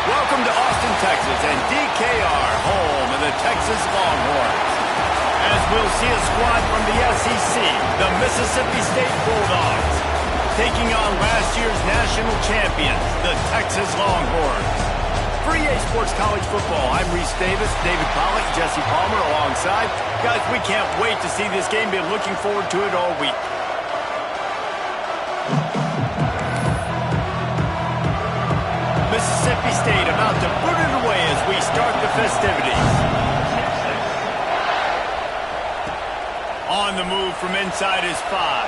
Welcome to Austin, Texas, and DKR, home of the Texas Longhorns. As we'll see a squad from the SEC, the Mississippi State Bulldogs, taking on last year's national champions, the Texas Longhorns. For EA Sports College Football, I'm Reese Davis, David Pollack, Jesse Palmer alongside. Guys, we can't wait to see this game. Been looking forward to it all week. Mississippi State about to put it away as we start the festivities. On the move from inside his 5.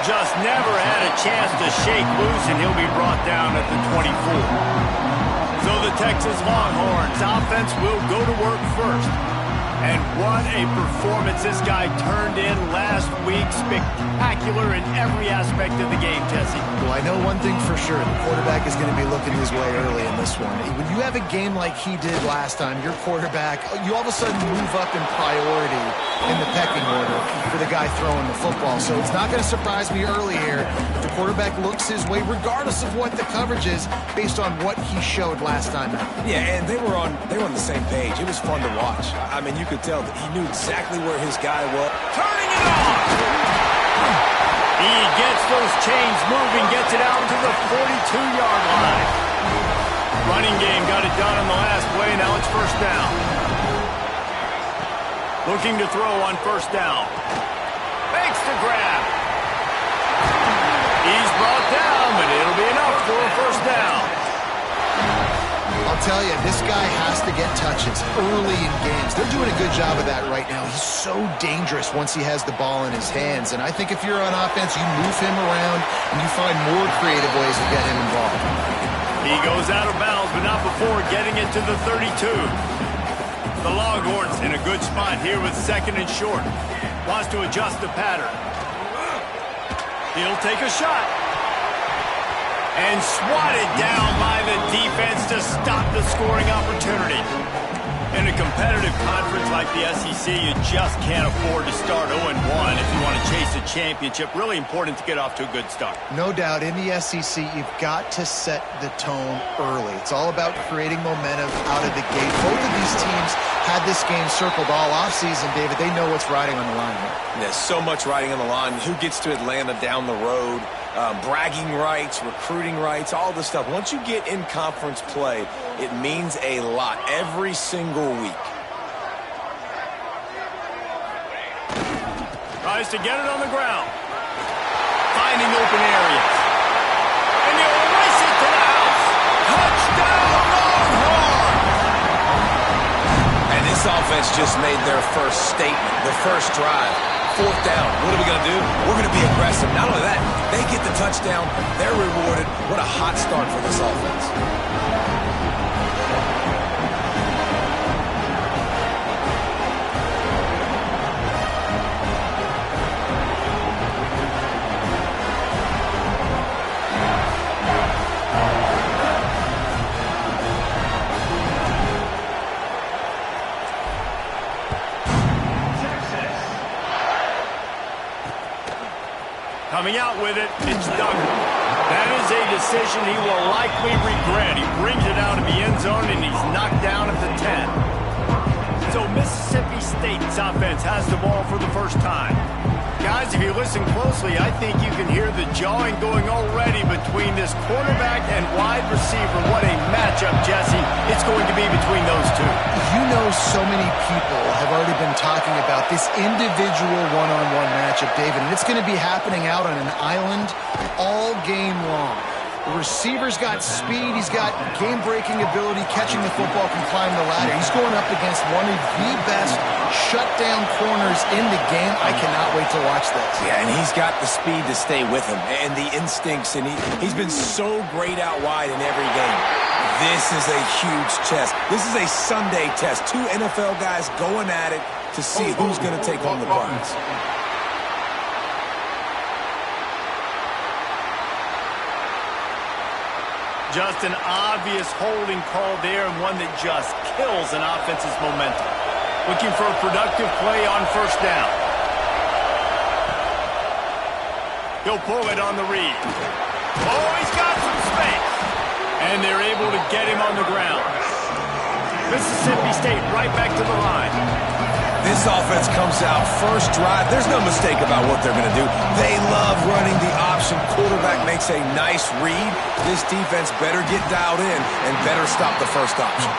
Just never had a chance to shake loose, and he'll be brought down at the 24. So the Texas Longhorns offense will go to work first. And what a performance this guy turned in last week. Spectacular in every aspect of the game, Jesse. Well, I know one thing for sure. The quarterback is going to be looking his way early in this one. When you have a game like he did last time, your quarterback, you all of a sudden move up in priority in the pecking order for the guy throwing the football. So it's not going to surprise me early here if the quarterback looks his way, regardless of what the coverage is, based on what he showed last time out. Yeah, and they were on the same page. It was fun to watch. I mean, you could tell that he knew exactly where his guy was. Turning it on! He gets those chains moving, gets it out to the 42-yard line. Running game got it done on the last play. Now it's first down. Looking to throw on first down. Makes the grab. He's brought down, but it'll be enough for a first down. I'll tell you, this guy has to get touches early in games. They're doing a good job of that right now. He's so dangerous once he has the ball in his hands. And I think if you're on offense, you move him around and you find more creative ways to get him involved. He goes out of bounds, but not before getting it to the 32. The Longhorns in a good spot here with second and short. Wants to adjust the pattern. He'll take a shot. And swatted down by the defense to stop the scoring opportunity. In a competitive conference like the SEC, you just can't afford to start 0-1 if you want to chase a championship. Really important to get off to a good start. No doubt, in the SEC, you've got to set the tone early. It's all about creating momentum out of the gate. Both of these teams had this game circled all offseason, David. They know what's riding on the line here. There's so much riding on the line. Who gets to Atlanta down the road? Bragging rights, recruiting rights, all this stuff. Once you get in conference play, it means a lot every single week. Tries to get it on the ground. Finding open areas. And they'll race it to the house. Touchdown, Longhorn! And this offense just made their first statement, the first drive. 4th down. What are we going to do? We're going to be aggressive. Not only that, they get the touchdown. They're rewarded. What a hot start for this offense. Coming out with it, it's Duggan. That is a decision he will likely regret. He brings it out of the end zone, and he's knocked down at the 10. So Mississippi State's offense has the ball for the first time. Guys, if you listen closely, I think you can hear the jawing going already between this quarterback and wide receiver. What a matchup, Jesse, it's going to be between those two. You know, so many people have already been talking about this individual one-on-one matchup, David, and it's going to be happening out on an island all game long. The receiver's got speed, he's got game-breaking ability, catching the football, can climb the ladder. He's going up against one of the best shutdown corners in the game. I cannot wait to watch this. Yeah, and he's got the speed to stay with him and the instincts, and he's been so great out wide in every game. This is a huge test. This is a Sunday test. 2 NFL guys going at it to see who's going to take home the prize. Just an obvious holding call there, and one that just kills an offense's momentum. Looking for a productive play on 1st down. He'll pull it on the read. Oh, he's got some space. And they're able to get him on the ground. Mississippi State right back to the line. This offense comes out first drive. There's no mistake about what they're going to do. They love running the option. Quarterback makes a nice read. This defense better get dialed in and better stop the first option.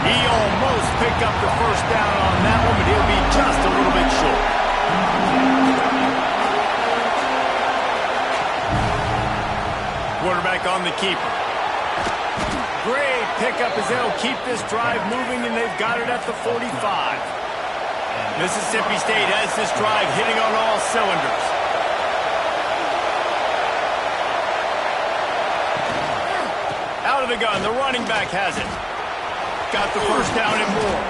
He almost picked up the 1st down on that one, but he'll be just a little bit short. Quarterback on the keeper. Great pickup as they'll keep this drive moving, and they've got it at the 45. Mississippi State has this drive hitting on all cylinders. Out of the gun, the running back has it. Got the 1st down and more.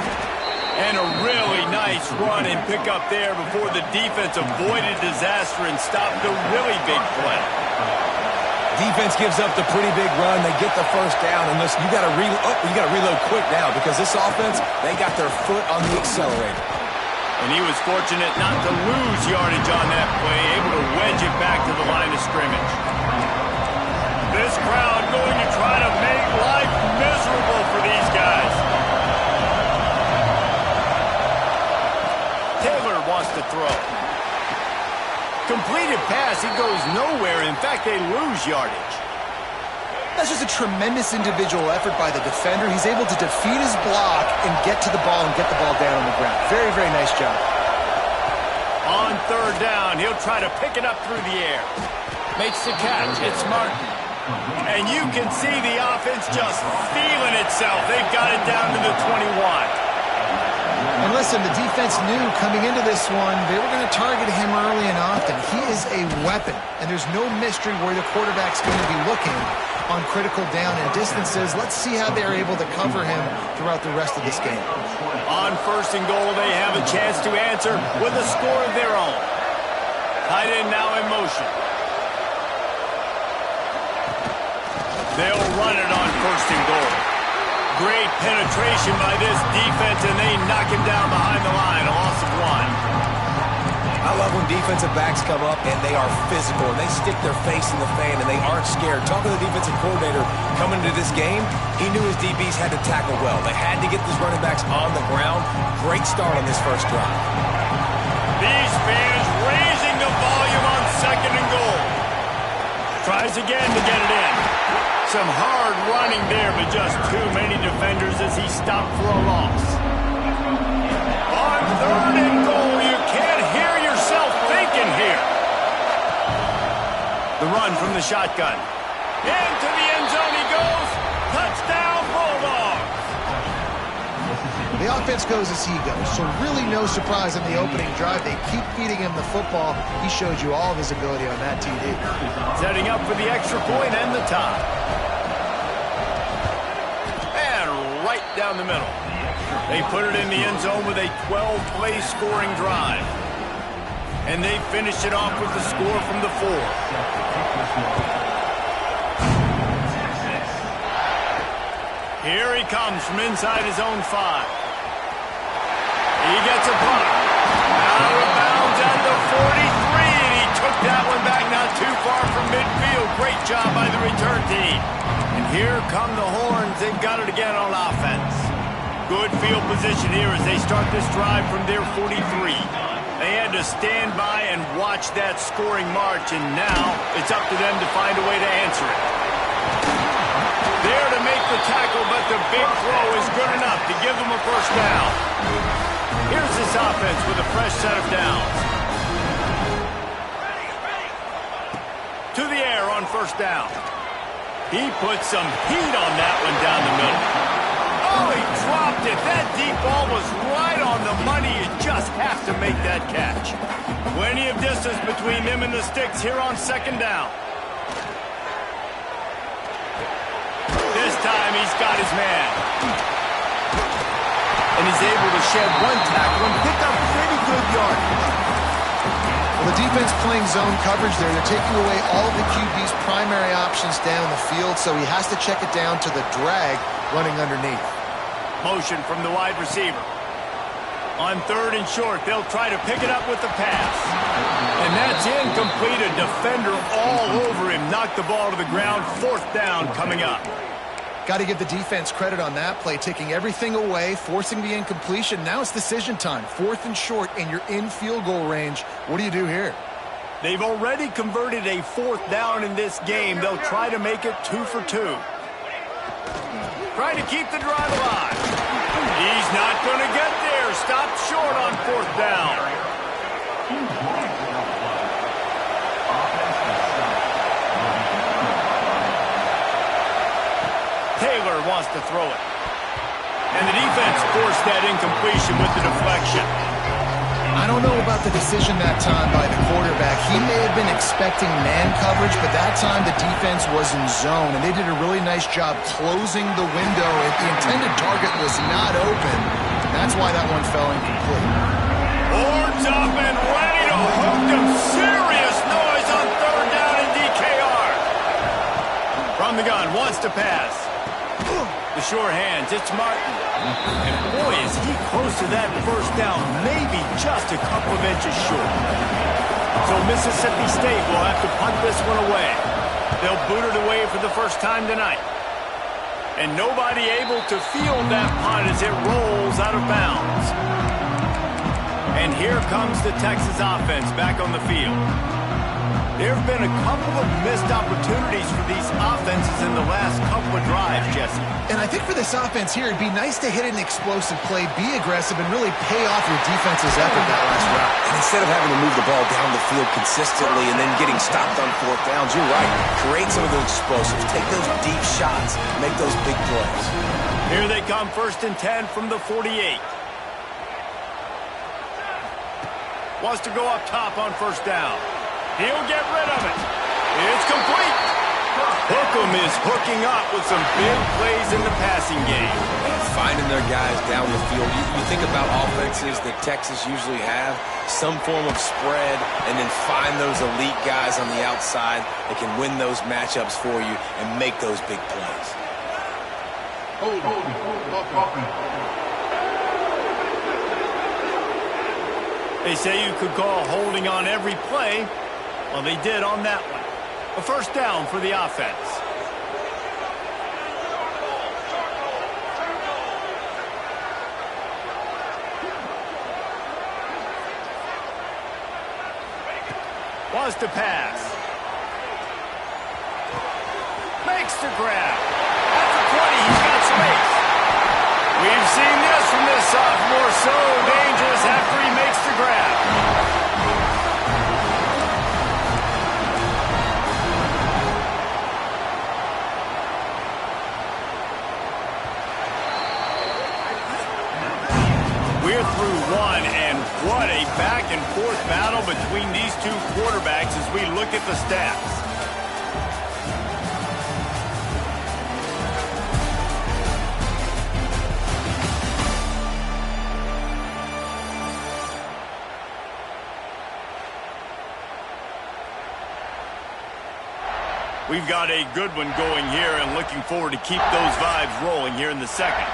And a really nice run and pick up there before the defense avoided disaster and stopped the really big play. Defense gives up the pretty big run. They get the 1st down, and listen, you got to reload quick now because this offense, they got their foot on the accelerator. And he was fortunate not to lose yardage on that play, able to wedge it back to the line of scrimmage. This crowd going to try to make life miserable for these guys. Taylor wants to throw. Completed pass, he goes nowhere. In fact, they lose yardage. That's just a tremendous individual effort by the defender. He's able to defeat his block and get to the ball and get the ball down on the ground. Very, very nice job. On 3rd down, he'll try to pick it up through the air. Makes the catch. It's Martin. And you can see the offense just feeling itself. They've got it down to the 21. And listen, the defense knew coming into this one, they were going to target him early and often. He is a weapon, and there's no mystery where the quarterback's going to be looking on critical down and distances. Let's see how they're able to cover him throughout the rest of this game. On 1st and goal, they have a chance to answer with a score of their own. Tight end now in motion. They'll run it on 1st and goal. Great penetration by this defense, and they knock him down behind the line. A loss of 1. I love when defensive backs come up and they are physical and they stick their face in the fan and they aren't scared. Talking to the defensive coordinator coming into this game, he knew his DBs had to tackle well. They had to get these running backs on the ground. Great start on this 1st drive. These fans raising the volume on 2nd and goal. Tries again to get it in. Some hard running there, but just too many defenders as he stopped for a loss. On 3rd and goal, you can't hear yourself think. The run from the shotgun. Into the end zone he goes. Touchdown, Bulldogs. The offense goes as he goes, so really no surprise in the opening drive. They keep feeding him the football. He showed you all of his ability on that TD. Setting up for the extra point and the tie. And right down the middle. They put it in the end zone with a 12-play scoring drive. And they finish it off with the score from the 4. Here he comes from inside his own 5. He gets a punt. Out of bounds at the 43, and he took that one back not too far from midfield. Great job by the return team. And here come the Horns. They've got it again on offense. Good field position here as they start this drive from their 43. They had to stand by and watch that scoring march, and now it's up to them to find a way to answer it. There to make the tackle, but the big throw is good enough to give them a first down. Here's this offense with a fresh set of downs. To the air on first down. He put some heat on that one down the middle. Oh, he dropped it. That deep ball was right on the money. You just have to make that catch. Plenty of distance between them and the sticks here on second down. This time he's got his man. And he's able to shed one tackle and pick up pretty good yardage. Well, the defense playing zone coverage there. They're taking away all of the QB's primary options down the field, so he has to check it down to the drag running underneath. Motion from the wide receiver. On third and short, they'll try to pick it up with the pass. And that's incomplete. A defender all over him. Knocked the ball to the ground. Fourth down coming up. Got to give the defense credit on that play, taking everything away, forcing the incompletion. Now it's decision time. Fourth and short, and you're in field goal range. What do you do here? They've already converted a fourth down in this game. They'll try to make it 2 for 2. Trying to keep the drive alive. He's not going to get there. Stopped short on fourth down. Taylor wants to throw it. And the defense forced that incompletion with the deflection. I don't know about the decision that time by the quarterback. He may have been expecting man coverage, but that time the defense was in zone, and they did a really nice job closing the window. If the intended target was not open, that's why that one fell incomplete. Horns up and ready to hook them. Serious noise on third down in DKR. From the gun, wants to pass. The sure hands, it's Martin. And boy, is he close to that first down, maybe just a couple of inches short. So Mississippi State will have to punt this one away. They'll boot it away for the first time tonight. And nobody able to field that punt as it rolls out of bounds. And here comes the Texas offense back on the field. There have been a couple of missed opportunities for these offenses in the last couple of drives, Jesse. And I think for this offense here, it'd be nice to hit an explosive play, be aggressive, and really pay off your defense's effort that last round. And instead of having to move the ball down the field consistently and then getting stopped on fourth downs, you're right. Create some of those explosives. Take those deep shots. Make those big plays. Here they come, 1st and 10 from the 48. Wants to go up top on first down. He'll get rid of it. It's complete. Hookem is hooking up with some big plays in the passing game. Finding their guys down the field. You think about offenses that Texas usually have, some form of spread, and then find those elite guys on the outside that can win those matchups for you and make those big plays. They say you could call holding on every play. Well, they did on that one. A first down for the offense. Wants to pass. Makes the grab. At the 20, he's got space. We've seen this from this sophomore. So dangerous after he makes the grab. back-and-forth battle between these two quarterbacks as we look at the stats. We've got a good one going here and looking forward to keep those vibes rolling here in the second.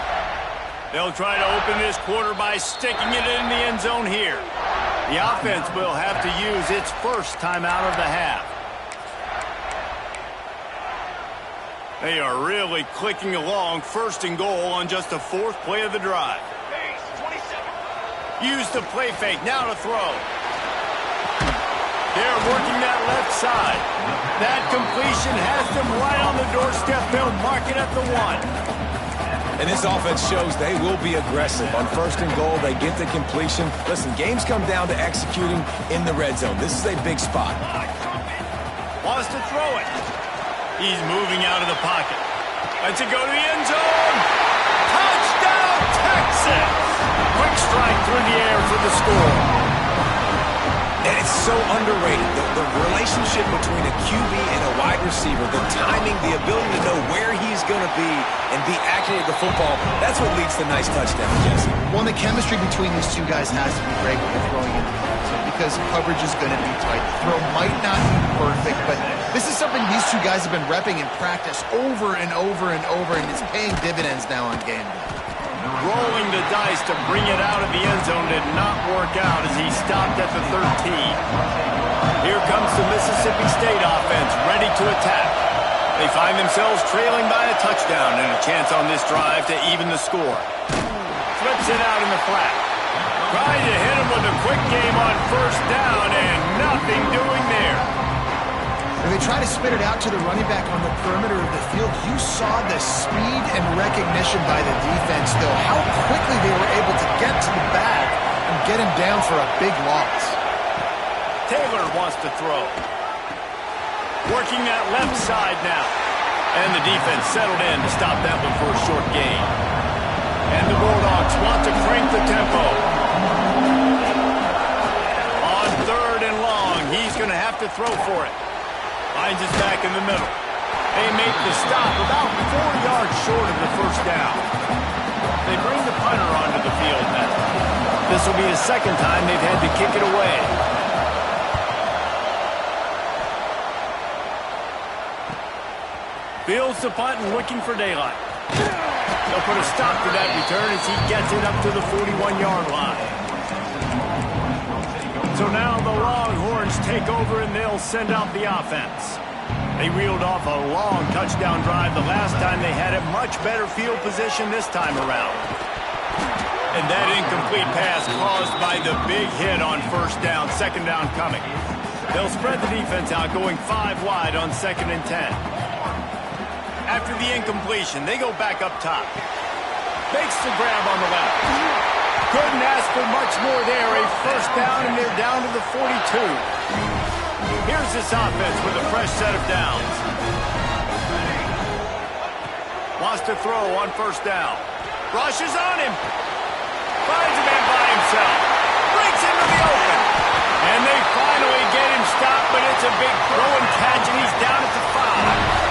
They'll try to open this quarter by sticking it in the end zone here. The offense will have to use its first timeout of the half. They are really clicking along, first and goal on just the fourth play of the drive. Use the play fake, now to throw. They're working that left side. That completion has them right on the doorstep. They'll mark it at the 1. And this offense shows they will be aggressive. On first and goal, they get the completion. Listen, games come down to executing in the red zone. This is a big spot. Wants to throw it. He's moving out of the pocket. Lets it go to the end zone. Touchdown, Texas! Quick strike through the air for the score. And it's so underrated, the relationship between a QB and a wide receiver, the timing, the ability to know where he's going to be and be accurate at the football, that's what leads to nice touchdowns, Jesse. Well, the chemistry between these two guys has to be great when they're throwing in the end zone because coverage is going to be tight. The throw might not be perfect, but this is something these two guys have been repping in practice over and over and over, and it's paying dividends now on game day. Rolling the dice to bring it out of the end zone did not work out as he stopped at the 13. Here comes the Mississippi State offense ready to attack. They find themselves trailing by a touchdown and a chance on this drive to even the score. Flips it out in the flat. Trying to hit him with a quick game on first down and nothing doing there. When they try to spit it out to the running back on the perimeter of the field, you saw the speed and recognition by the defense, though, how quickly they were able to get to the bag and get him down for a big loss. Taylor wants to throw. Working that left side now. And the defense settled in to stop that one for a short gain. And the Bulldogs want to crank the tempo. On third and long, he's going to have to throw for it. Finds his back in the middle. They make the stop about 4 yards short of the first down. They bring the punter onto the field now. This will be the second time they've had to kick it away. Fields the punt and looking for daylight. They'll put a stop to that return as he gets it up to the 41-yard line. So now the Longhorns take over and they'll send out the offense. They reeled off a long touchdown drive the last time they had a much better field position this time around. And that incomplete pass caused by the big hit on first down, second down coming. They'll spread the defense out going 5 wide on 2nd and 10. After the incompletion, they go back up top. Makes the grab on the left. Couldn't ask for much more there. A first down, and they're down to the 42. Here's this offense with a fresh set of downs. Wants to throw on first down. Rushes on him. Finds a man by himself. Breaks into the open. And they finally get him stopped, but it's a big throw and catch, and he's down at the 5.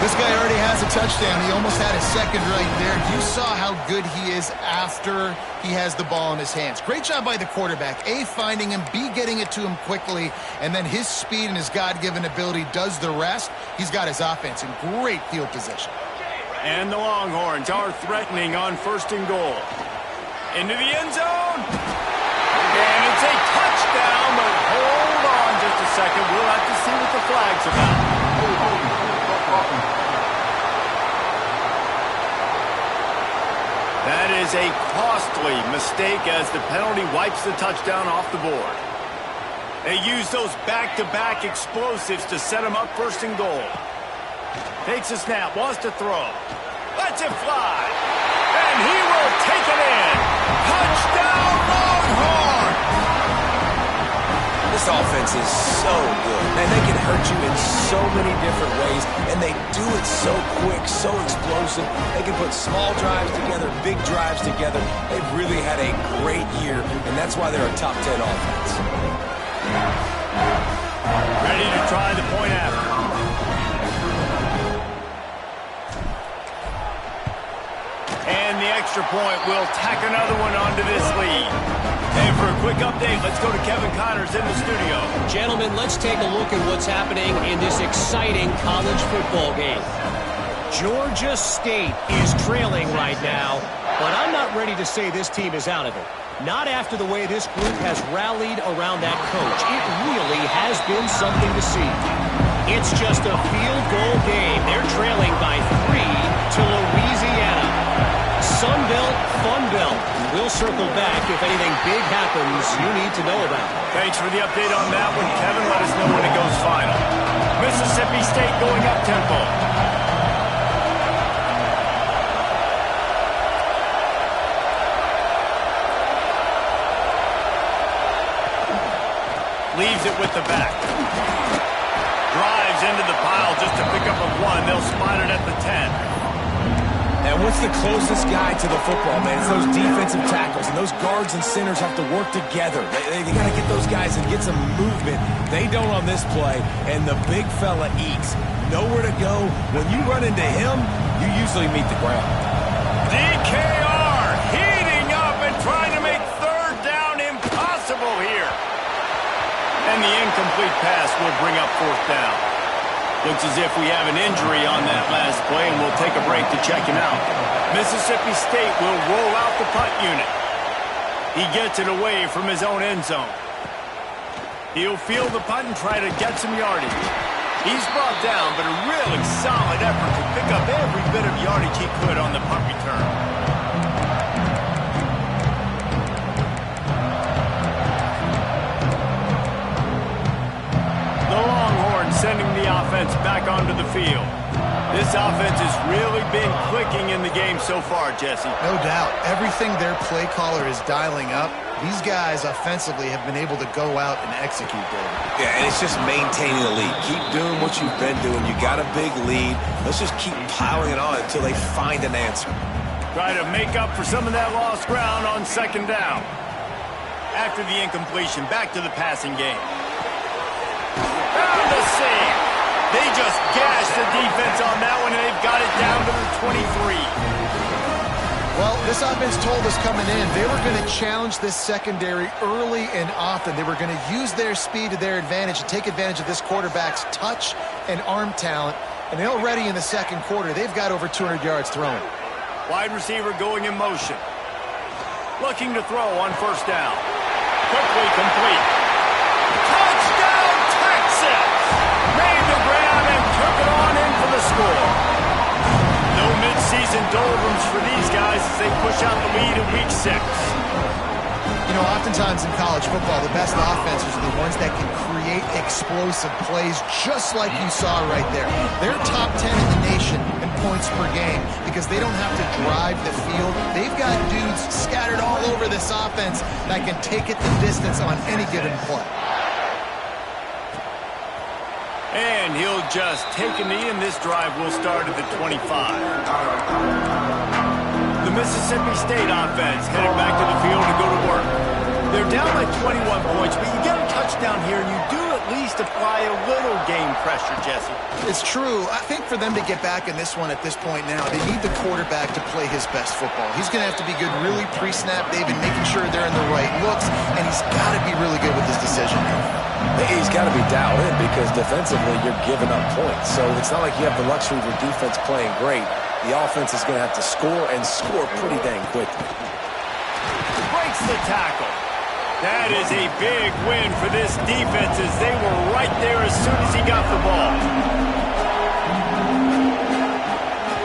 This guy already has a touchdown. He almost had a second right there. You saw how good he is after he has the ball in his hands. Great job by the quarterback. A, finding him. B, getting it to him quickly. And then his speed and his God-given ability does the rest. He's got his offense in great field position. And the Longhorns are threatening on first and goal. Into the end zone. And it's a touchdown, but hold on just a second. We'll have to see what the flag's about. That is a costly mistake as the penalty wipes the touchdown off the board. They use those back-to-back explosives to set them up first and goal. Takes a snap, wants to throw. Lets it fly. And he will take it in. Touchdown, Longhorns! The This offense is so good. Man, they can hurt you in so many different ways, and they do it so quick, so explosive. They can put small drives together, big drives together. They've really had a great year, and that's why they're a top 10 offense. Ready to try the point after. And the extra point will tack another one onto this lead. And for a quick update, let's go to Kevin Connors in the studio. Gentlemen, let's take a look at what's happening in this exciting college football game. Georgia State is trailing right now, but I'm not ready to say this team is out of it. Not after the way this group has rallied around that coach. It really has been something to see. It's just a field goal game. They're trailing by 3 to Louisiana. Sun Belt, Fun Belt. We'll circle back if anything big happens you need to know about. Thanks for the update on that one, Kevin. Let us know when it goes final. Mississippi State going up tempo. Leaves it with the back. Drives into the pile just to pick up a 1. They'll spot it at the 10. And what's the closest guy to the football, man? It's those defensive tackles, and those guards and centers have to work together. They got to get those guys and get some movement. They don't on this play, and the big fella eats. Nowhere to go. When you run into him, you usually meet the ground. DKR heating up and trying to make third down impossible here. And the incomplete pass will bring up fourth down. Looks as if we have an injury on that last play, and we'll take a break to check him out. Mississippi State will roll out the punt unit. He gets it away from his own end zone. He'll field the punt and try to get some yardage. He's brought down, but a really solid effort to pick up every bit of yardage he could on the punt return. Sending the offense back onto the field. This offense has really been clicking in the game so far, Jesse. No doubt. Everything their play caller is dialing up, these guys offensively have been able to go out and execute, David. Yeah, and it's just maintaining the lead. Keep doing what you've been doing. You got a big lead. Let's just keep piling it on until they find an answer. Try to make up for some of that lost ground on second down. After the incompletion, back to the passing game. Found the seam. They just gashed the defense on that one, and they've got it down to the 23. Well, this offense told us coming in they were going to challenge this secondary early and often. They were going to use their speed to their advantage and take advantage of this quarterback's touch and arm talent. And already in the second quarter, they've got over 200 yards thrown. Wide receiver going in motion. Looking to throw on first down. Quickly complete. Touchdown, Texas! Made the grab and took it on in for the score. No midseason doldrums for these guys as they push out the lead in week 6. You know, oftentimes in college football, the best offenses are the ones that can create explosive plays just like you saw right there. They're top 10 in the nation in points per game because they don't have to drive the field. They've got dudes scattered all over this offense that can take it the distance on any given play. And he'll just take a knee, and this drive will start at the 25. The Mississippi State offense headed back to the field to go to work. They're down by 21 points, but you get a touchdown here, and you do at least apply a little game pressure, Jesse. It's true. I think for them to get back in this one at this point now, they need the quarterback to play his best football. He's going to have to be good really pre-snap, David, making sure they're in the right looks, and he's got to be really good with his decision. He's got to be dialed in because defensively you're giving up points. So it's not like you have the luxury of your defense playing great. The offense is going to have to score and score pretty dang quickly. Breaks the tackle. That is a big win for this defense as they were right there as soon as he got the ball.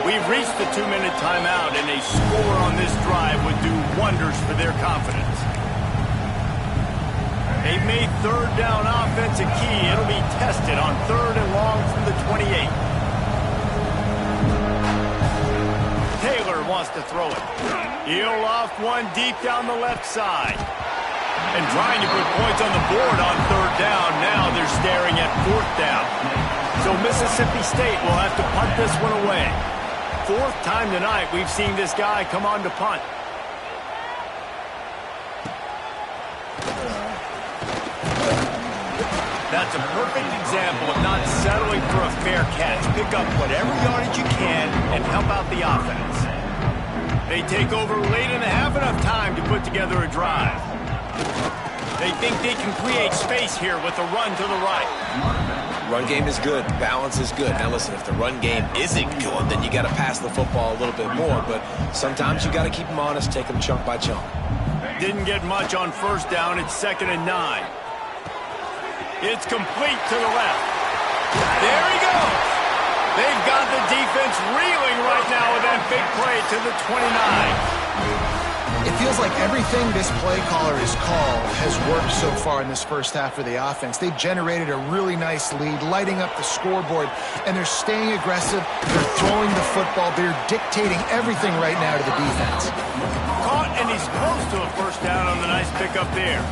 We've reached the 2-minute timeout, and a score on this drive would do wonders for their confidence. They've made third down offense a key. It'll be tested on 3rd and long from the 28. Taylor wants to throw it. He'll loft one deep down the left side. And trying to put points on the board on third down. Now they're staring at fourth down. So Mississippi State will have to punt this one away. Fourth time tonight we've seen this guy come on to punt. That's a perfect example of not settling for a fair catch. Pick up whatever yardage you can and help out the offense. They take over late in the half, enough time to put together a drive. They think they can create space here with a run to the right. Run game is good. Balance is good. Now listen, if the run game isn't good, then you got to pass the football a little bit more. But sometimes you got to keep them honest, take them chunk by chunk. Didn't get much on first down. It's 2nd and 9. It's complete to the left. There he goes. They've got the defense reeling right now with that big play to the 29. It feels like everything this play caller has called has worked so far in this first half for the offense. They've generated a really nice lead, lighting up the scoreboard, and they're staying aggressive. They're throwing the football. They're dictating everything right now to the defense. Caught, and he's close to a first down on the nice pickup there.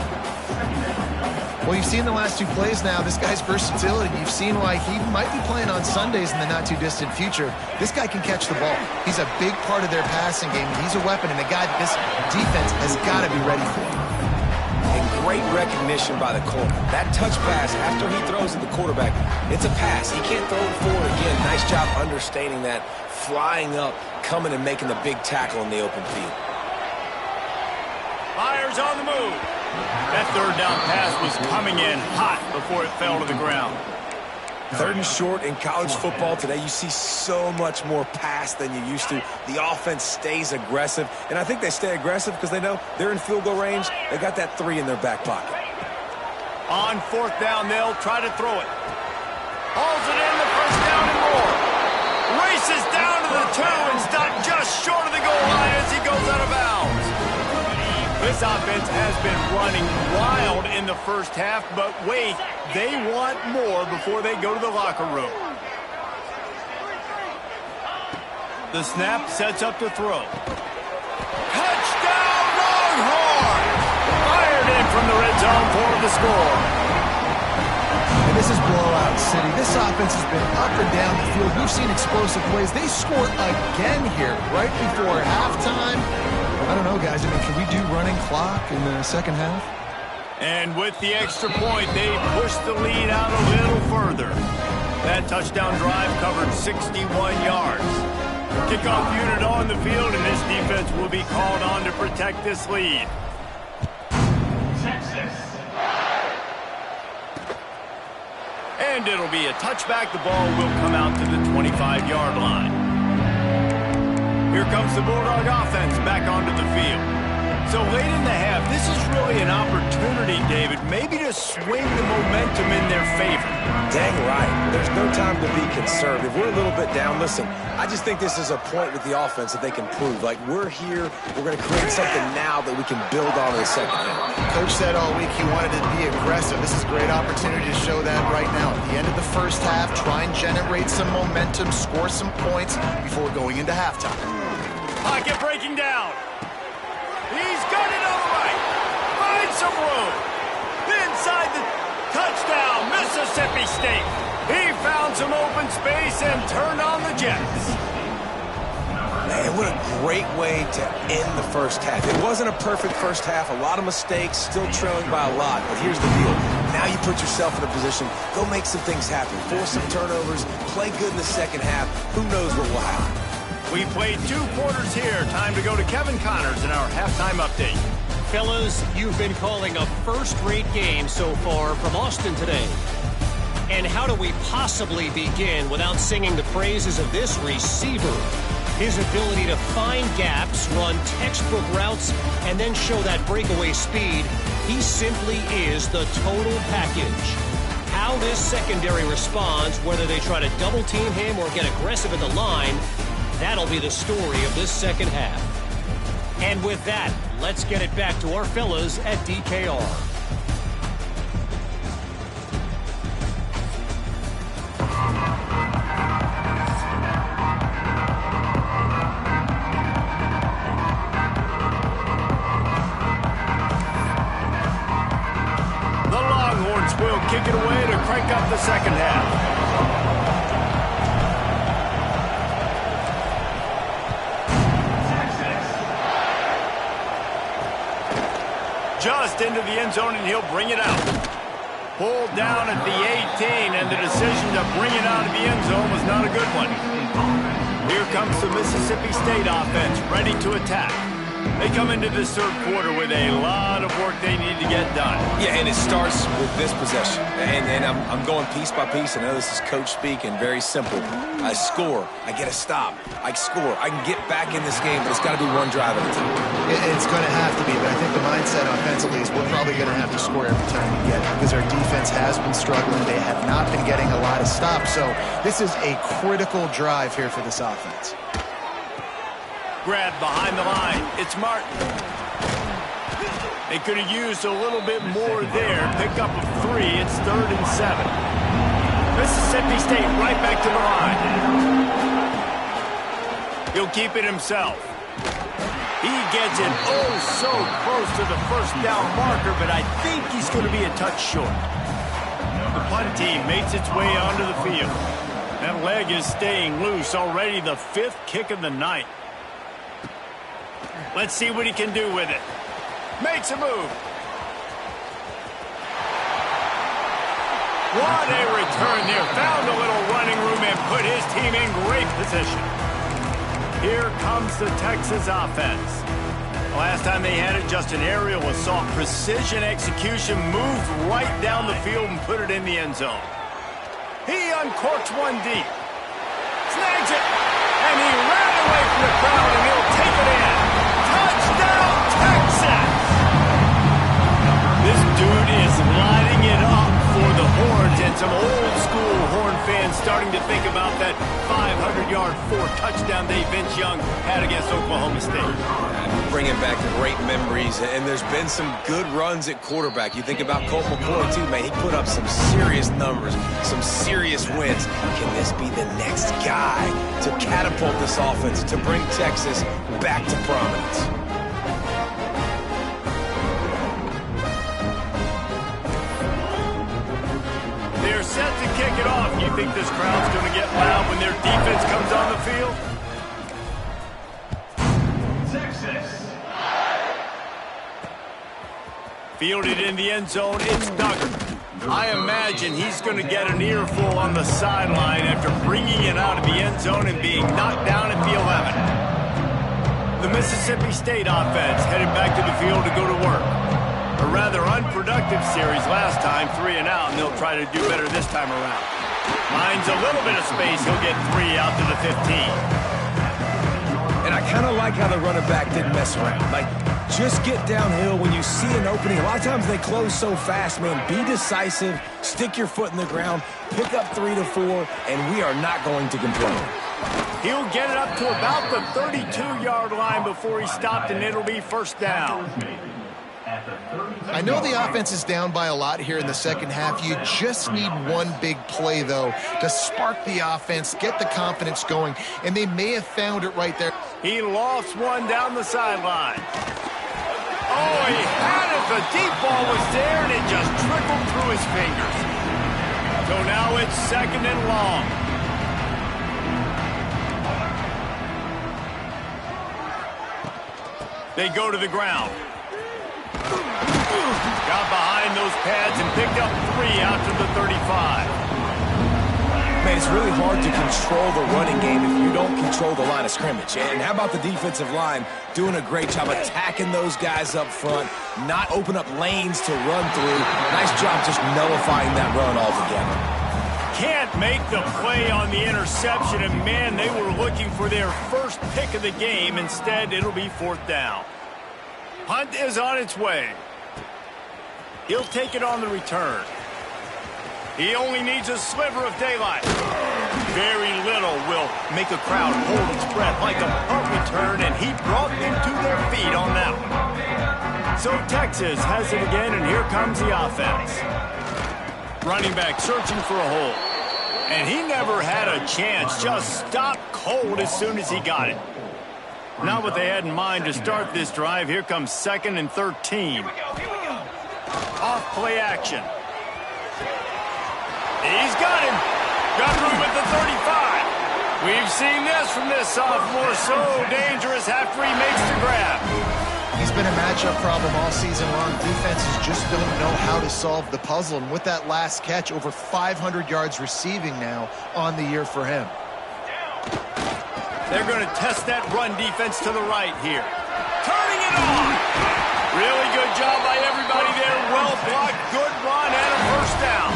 Well, you've seen the last 2 plays now, this guy's versatility. You've seen why he might be playing on Sundays in the not-too-distant future. This guy can catch the ball. He's a big part of their passing game. He's a weapon and a guy that this defense has got to be ready for. And great recognition by the corner. That touch pass after he throws at the quarterback, it's a pass. He can't throw it forward again. Nice job understanding that, flying up, coming and making the big tackle in the open field. Myers on the move. That third down pass was coming in hot before it fell to the ground. 3rd and short in college football today, you see so much more pass than you used to. The offense stays aggressive, and I think they stay aggressive because they know they're in field goal range. They got that 3 in their back pocket. On 4th down, they'll try to throw it. Hauls it in, the first down and more. Races down to the 2 and stopped just short of the goal line as he goes out of bounds. This offense has been running wild in the first half, but wait, they want more before they go to the locker room. The snap sets up to throw. Touchdown, Longhorns! Fired in from the red zone for the score. And this is blowout city. This offense has been up and down the field. We've seen explosive plays. They score again here right before halftime. I don't know, guys. I mean, can we do running clock in the second half? And with the extra point, they push the lead out a little further. That touchdown drive covered 61 yards. Kickoff unit on the field, and this defense will be called on to protect this lead. And it'll be a touchback. The ball will come out to the 25-yard line. Here comes the Bulldog offense back onto the field. So late in the half, this is really an opportunity, David, maybe to swing the momentum in their favor. Dang right. There's no time to be conservative. We're a little bit down. Listen, I just think this is a point with the offense that they can prove. Like, we're here. We're going to create something now that we can build on in the second half. Coach said all week he wanted to be aggressive. This is a great opportunity to show that right now. At the end of the first half, try and generate some momentum, score some points before going into halftime. Pocket breaking down. He's got it on the right. Finds some room. Inside the touchdown, Mississippi State. He found some open space and turned on the Jets. Man, what a great way to end the first half. It wasn't a perfect first half. A lot of mistakes, still trailing by a lot. But here's the deal. Now you put yourself in a position, go make some things happen. Force some turnovers, play good in the second half. Who knows what will happen? We played 2 quarters here. Time to go to Kevin Connors in our halftime update. Fellas, you've been calling a first-rate game so far from Austin today. And how do we possibly begin without singing the praises of this receiver? His ability to find gaps, run textbook routes, and then show that breakaway speed. He simply is the total package. How this secondary responds, whether they try to double-team him or get aggressive at the line, that'll be the story of this second half. And with that, let's get it back to our fellas at DKR. pick up the second half. Just into the end zone, and he'll bring it out. Pulled down at the 18, and the decision to bring it out of the end zone was not a good one. Here comes the Mississippi State offense, ready to attack. They come into this third quarter with a lot of work they need to get done. Yeah, and it starts with this possession. And I'm going piece by piece. I know this is coach speak and very simple. I score. I get a stop. I score. I can get back in this game, but it's got to be one drive at a time. It's going to have to be, but I think the mindset offensively is we're probably going to have to score every time we get it because our defense has been struggling. They have not been getting a lot of stops. So this is a critical drive here for this offense. Grab behind the line. It's Martin. They could have used a little bit more there. Pick up of 3. It's 3rd and 7. Mississippi State right back to the line. He'll keep it himself. He gets it so close to the first down marker, but I think he's going to be a touch short. The punt team makes its way onto the field. That leg is staying loose. Already the 5th kick of the night. Let's see what he can do with it. Makes a move. What a return there. Found a little running room and put his team in great position. Here comes the Texas offense. Last time they had it, just an aerial assault. Precision execution, moved right down the field and put it in the end zone. He uncorks one deep. Snags it. And he ran away from the crowd, and he'll take it in. Touchdown, Texas! This dude is lighting it up for the Horns, and some old-school Horn fans starting to think about that 500-yard 4-touchdown day Vince Young had against Oklahoma State. Bringing back great memories, and there's been some good runs at quarterback. You think about Colt McCoy, too, man. He put up some serious numbers, some serious wins. Can this be the next guy to catapult this offense, to bring Texas back to prominence? They're set to kick it off. You think this crowd's going to get loud when their defense comes on the field? Texas. Fielded in the end zone, it's Duggar. I imagine he's going to get an earful on the sideline after bringing it out of the end zone and being knocked down at the 11. The Mississippi State offense headed back to the field to go to work. A rather unproductive series last time, 3 and out, and they'll try to do better this time around. Finds a little bit of space, he'll get 3 out to the 15. And I kind of like how the running back didn't mess around. Like, just get downhill when you see an opening. A lot of times they close so fast, man. Be decisive, stick your foot in the ground, pick up 3 to 4, and we are not going to complain. He'll get it up to about the 32-yard line before he stopped, and it'll be first down. I know the offense is down by a lot here in the second half. You just need one big play, though, to spark the offense, get the confidence going, and they may have found it right there. He lost one down the sideline. Oh, he had it. The deep ball was there, and it just trickled through his fingers. So now it's 2nd and long. They go to the ground. Got behind those pads and picked up 3 out to the 35. Man, it's really hard to control the running game if you don't control the line of scrimmage. And how about the defensive line doing a great job attacking those guys up front, not open up lanes to run through. Nice job just nullifying that run altogether. Can't make the play on the interception, and man, they were looking for their first pick of the game. Instead, it'll be 4th down. Punt is on its way. He'll take it on the return. He only needs a sliver of daylight. Very little will make a crowd hold its breath like a punt return, and he brought them to their feet on that one. So Texas has it again, and here comes the offense. Running back searching for a hole. And he never had a chance, just stopped cold as soon as he got it. Not what they had in mind to start this drive. Here comes 2nd and 13. Off play action. He's got him. Got room at the 35. We've seen this from this sophomore, so dangerous after he makes the grab. He's been a matchup problem all season long. Defenses just don't know how to solve the puzzle. And with that last catch, over 500 yards receiving now on the year for him. They're going to test that run defense to the right here. Turning it on. Really good job by everybody there. Well blocked, good run, and a first down.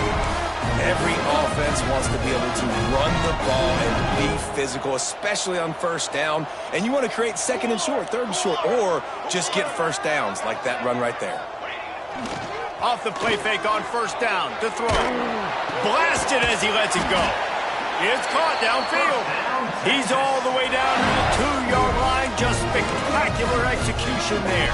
Every offense wants to be able to run the ball and be physical, especially on first down. And you want to create second and short, third and short, or just get first downs like that run right there. Off the play fake on first down to throw. Blasted as he lets it go. It's caught downfield. He's all the way down to the 2-yard line. Just spectacular execution there.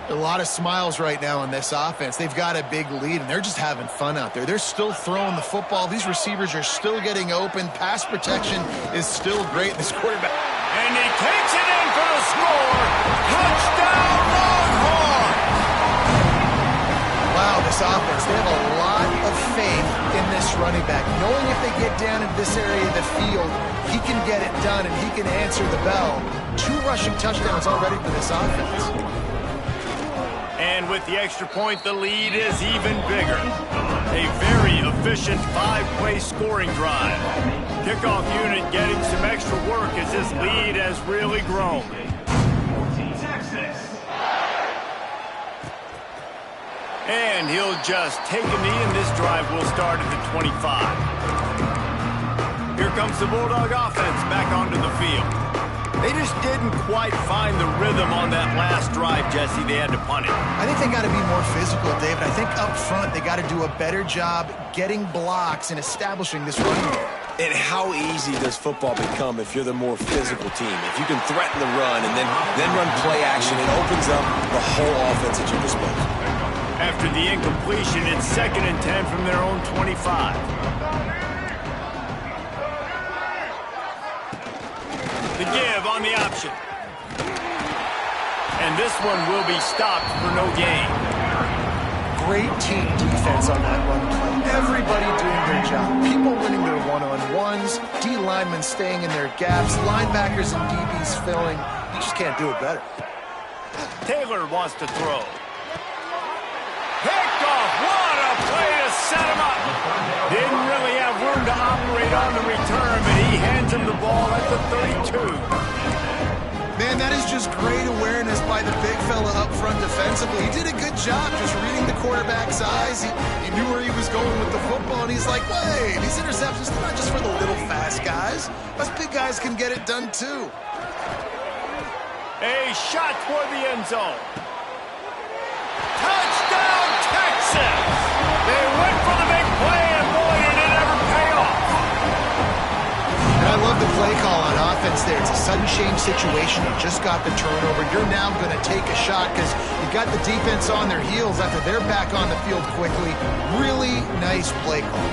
A lot of smiles right now on this offense. They've got a big lead, and they're just having fun out there. They're still throwing the football. These receivers are still getting open. Pass protection is still great. This quarterback. And he takes it in for the score. Touchdown, Longhorn! Wow, this offense, they have a lot of faith in this running back. Knowing if they get down into this area of the field, he can get it done, and he can answer the bell. 2 rushing touchdowns already for this offense. And with the extra point, the lead is even bigger. A very efficient 5-play scoring drive. Kickoff unit getting some extra work as this lead has really grown. And he'll just take a knee, and this drive will start at the 25. Here comes the Bulldog offense back onto the field. They just didn't quite find the rhythm on that last drive, Jesse. They had to punt it. I think they got to be more physical, David. I think up front they got to do a better job getting blocks and establishing this running game. And how easy does football become if you're the more physical team? If you can threaten the run and then run play action, it opens up the whole offense at your disposal. After the incompletion, it's 2nd and 10 from their own 25. The give on the option. And this one will be stopped for no gain. Great team defense on that run play. Everybody doing their job. People winning their one-on-ones, D linemen staying in their gaps, linebackers and DBs filling. You just can't do it better. Taylor wants to throw. Picked off. What a play to set him up. Didn't really have room to operate on the return, but he hands him the ball at the 32. Man, that is just great awareness by the big fella up front defensively. He did a good job just reading the quarterback's eyes. He knew where he was going with the football, and he's like, wait, these interceptions are not just for the little fast guys. Us big guys can get it done too. A shot toward the end zone. Touchdown, Texas! They went for the big play, and boy, did it ever pay off. And I love the play call on offense there. It's a sudden change situation. You just got the turnover. You're now going to take a shot because you got the defense on their heels after they're back on the field quickly. Really nice play call.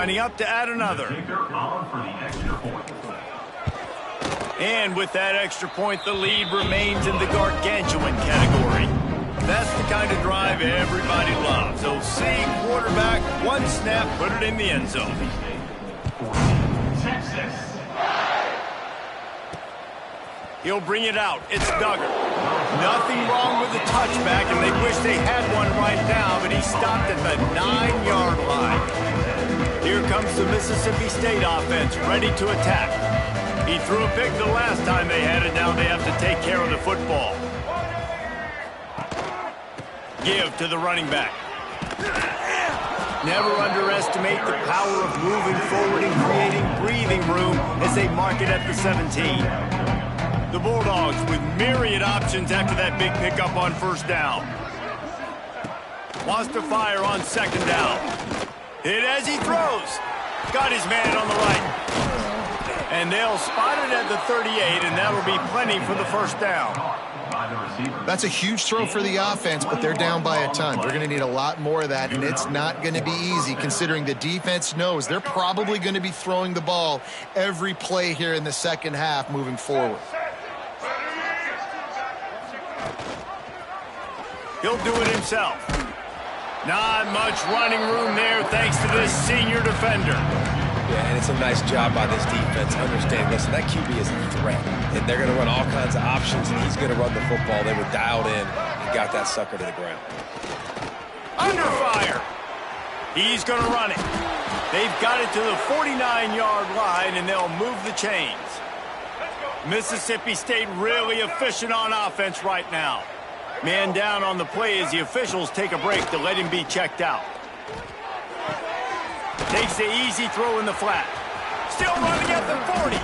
lining up to add another. And with that extra point, the lead remains in the gargantuan category. That's the kind of drive everybody loves. OC quarterback, one snap, put it in the end zone. He'll bring it out. It's Duggar. Nothing wrong with the touchback, and they wish they had one right now, but he stopped at the 9-yard line. Here comes the Mississippi State offense, ready to attack. He threw a pick the last time they had it. Now they have to take care of the football. Give to the running back. Never underestimate the power of moving forward and creating breathing room as they mark it at the 17. The Bulldogs with myriad options after that big pickup on first down. Wants to fire on second down. Hit as he throws. Got his man on the right. And they'll spot it at the 38, and that'll be plenty for the first down. That's a huge throw for the offense, but they're down by a ton. They're going to need a lot more of that, and it's not going to be easy considering the defense knows they're probably going to be throwing the ball every play here in the second half moving forward. He'll do it himself. Not much running room there thanks to this senior defender. Yeah, and it's a nice job by this defense. Understand, listen, that QB is a threat. And they're going to run all kinds of options, and he's going to run the football. They were dialed in and got that sucker to the ground. Under fire. He's going to run it. They've got it to the 49-yard line, and they'll move the chains. Mississippi State really efficient on offense right now. Man down on the play as the officials take a break to let him be checked out. Takes the easy throw in the flat. Still running at the 40.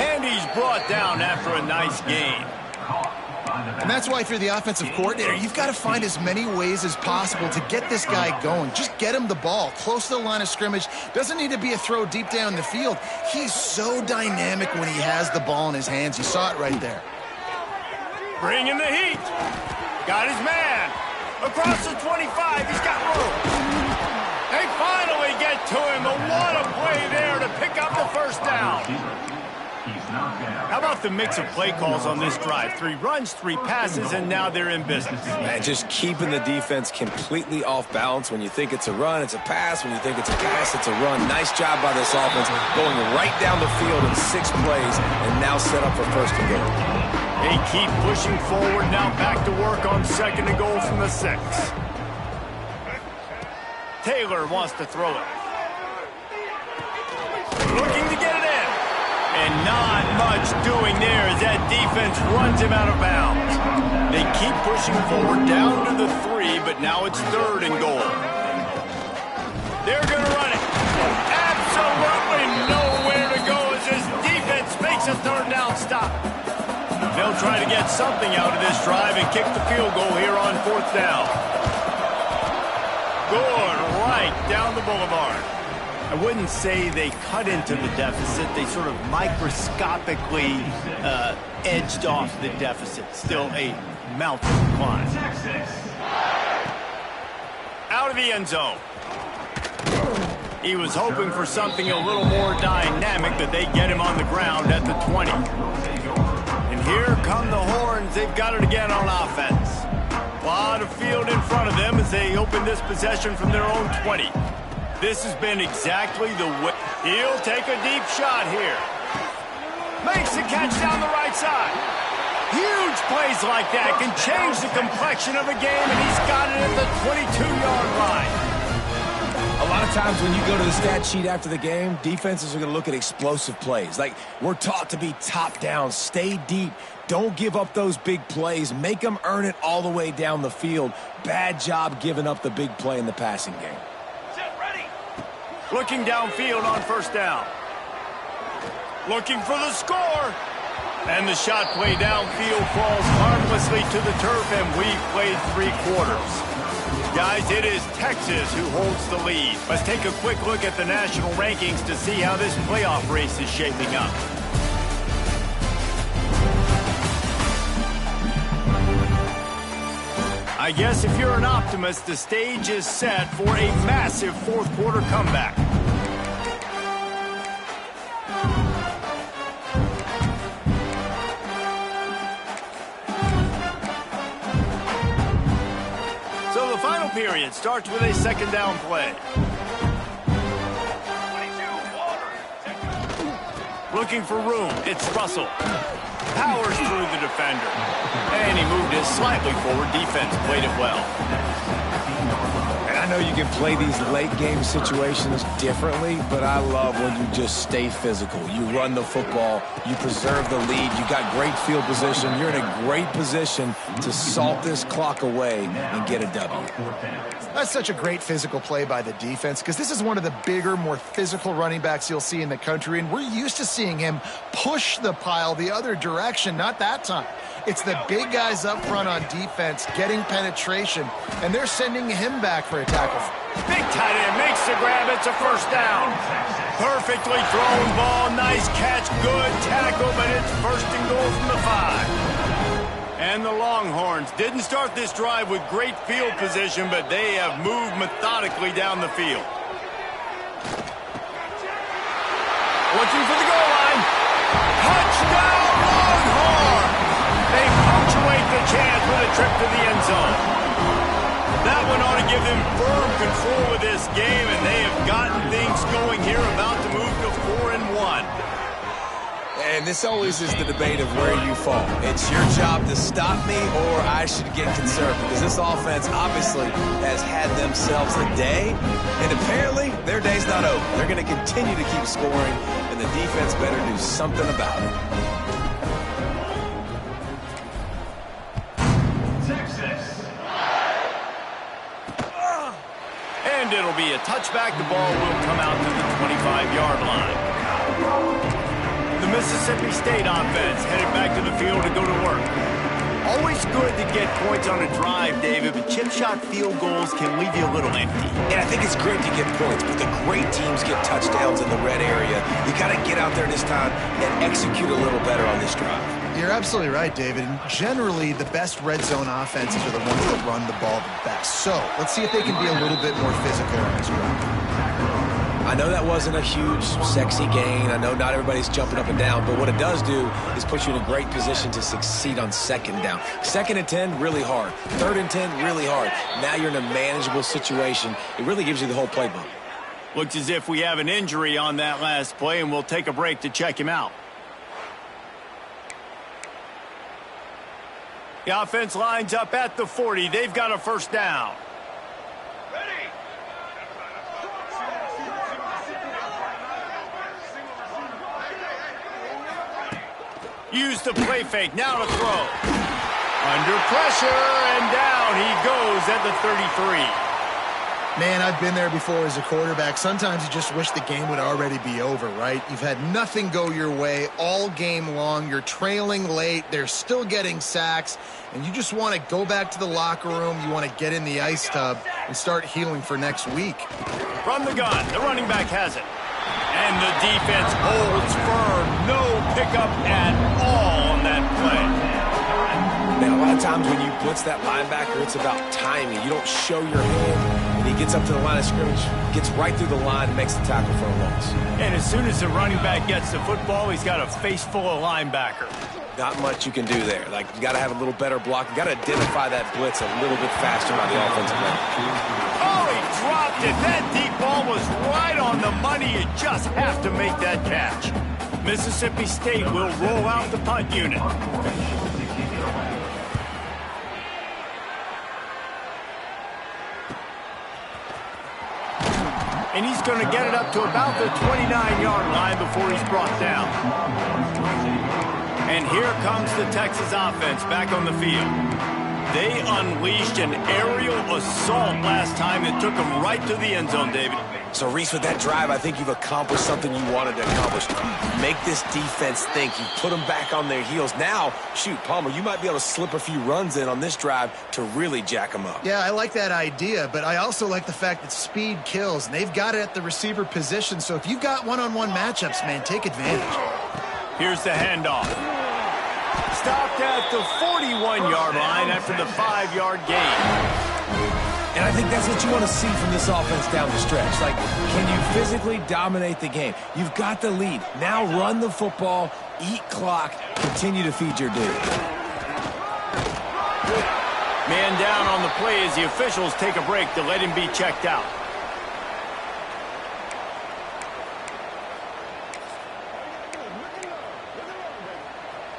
And he's brought down after a nice gain. And that's why if you're the offensive coordinator, you've got to find as many ways as possible to get this guy going. Just get him the ball close to the line of scrimmage. Doesn't need to be a throw deep down the field. He's so dynamic when he has the ball in his hands. You saw it right there. Bringing the heat. Got his man. Across the 25, he's got room. They finally get to him. What a play there to pick up the first down. How about the mix of play calls on this drive? 3 runs, 3 passes, and now they're in business. Man, just keeping the defense completely off balance. When you think it's a run, it's a pass. When you think it's a pass, it's a run. Nice job by this offense, going right down the field in 6 plays and now set up for first and goal. They keep pushing forward, now back to work on second and goal from the 6. Taylor wants to throw it. Looking to get it in. And not much doing there as that defense runs him out of bounds. They keep pushing forward down to the 3, but now it's third and goal. They're going to run it. Absolutely nowhere to go as this defense makes a third down stop. They'll try to get something out of this drive and kick the field goal here on fourth down. Good, right down the boulevard. I wouldn't say they cut into the deficit. They sort of microscopically edged off the deficit. Still a mountain to climb. Out of the end zone. He was hoping for something a little more dynamic, that they get him on the ground at the 20. And here come the Horns. They've got it again on offense. A lot of field in front of them as they open this possession from their own 20. This has been exactly the way. He'll take a deep shot here. Makes the catch down the right side. Huge plays like that can change the complexion of a game, and he's got it at the 22-yard line. A lot of times when you go to the stat sheet after the game, defenses are going to look at explosive plays. Like, we're taught to be top down, stay deep. Don't give up those big plays. Make them earn it all the way down the field. Bad job giving up the big play in the passing game. Looking downfield on first down. Looking for the score. And the shot play downfield falls harmlessly to the turf, and we've played 3 quarters. Guys, it is Texas who holds the lead. Let's take a quick look at the national rankings to see how this playoff race is shaping up. I guess if you're an optimist, the stage is set for a massive fourth quarter comeback. So the final period starts with a second down play. Looking for room, it's Russell. Powers through the defender. And he moved it slightly forward. Defense played it well. And I know you can play these late game situations differently, but I love when you just stay physical. You run the football, you preserve the lead, you got great field position, you're in a great position to salt this clock away and get a W. That's such a great physical play by the defense because this is one of the bigger, more physical running backs you'll see in the country, and we're used to seeing him push the pile the other direction, not that time. It's the big guys up front on defense getting penetration, and they're sending him back for a tackle. Big tight end makes the grab. It's a first down. Perfectly thrown ball. Nice catch. Good tackle, but it's first and goal from the 5. And the Longhorns didn't start this drive with great field position, but they have moved methodically down the field. Looking for the goal line. Touchdown, Longhorns! They punctuate the chance with a trip to the end zone. That one ought to give them firm control of this game, and they have gotten things going here, about to move to 4-1. And this always is the debate of where you fall. It's your job to stop me, or I should get concerned, because this offense obviously has had themselves a day, and apparently their day's not over. They're going to continue to keep scoring, and the defense better do something about it. And it'll be a touchback. The ball will come out to the 25-yard line. The Mississippi State offense headed back to the field to go to work. Always good to get points on a drive, David, but chip shot field goals can leave you a little empty. And I think it's great to get points, but the great teams get touchdowns in the red area. You got to get out there this time and execute a little better on this drive. You're absolutely right, David. And generally, the best red zone offenses are the ones that run the ball the best. So let's see if they can be a little bit more physical on this drive. I know that wasn't a huge, sexy gain. I know not everybody's jumping up and down, but what it does do is put you in a great position to succeed on second down. 2nd and 10, really hard. 3rd and 10, really hard. Now you're in a manageable situation. It really gives you the whole playbook. Looks as if we have an injury on that last play, and we'll take a break to check him out. The offense lines up at the 40. They've got a first down. Use the play fake. Now to throw. Under pressure, and down he goes at the 33. Man, I've been there before as a quarterback. Sometimes you just wish the game would already be over, right? You've had nothing go your way all game long. You're trailing late. They're still getting sacks. And you just want to go back to the locker room. You want to get in the ice tub and start healing for next week. From the gun, the running back has it. And the defense holds firm. No pickup at all on that play. Man, a lot of times when you blitz that linebacker, it's about timing. You don't show your hand. When he gets up to the line of scrimmage, gets right through the line and makes the tackle for a loss. And as soon as the running back gets the football, he's got a face full of linebacker. Not much you can do there. Like, you got to have a little better block. You got to identify that blitz a little bit faster by the offensive line. Oh, he dropped it. That deep ball was right on the money. You just have to make that catch. Mississippi State will roll out the punt unit. And he's going to get it up to about the 29-yard line before he's brought down. And here comes the Texas offense back on the field. They unleashed an aerial assault last time that took them right to the end zone, David. So, Reese, with that drive, I think you've accomplished something you wanted to accomplish. Make this defense think. You put them back on their heels. Now, shoot, Palmer, you might be able to slip a few runs in on this drive to really jack them up. Yeah, I like that idea, but I also like the fact that speed kills, and they've got it at the receiver position. So if you've got one-on-one matchups, man, take advantage. Here's the handoff. Stopped at the 41-yard line after the 5-yard gain. And I think that's what you want to see from this offense down the stretch. Like, can you physically dominate the game? You've got the lead. Now run the football, eat clock, continue to feed your dude. Man down on the play as the officials take a break to let him be checked out.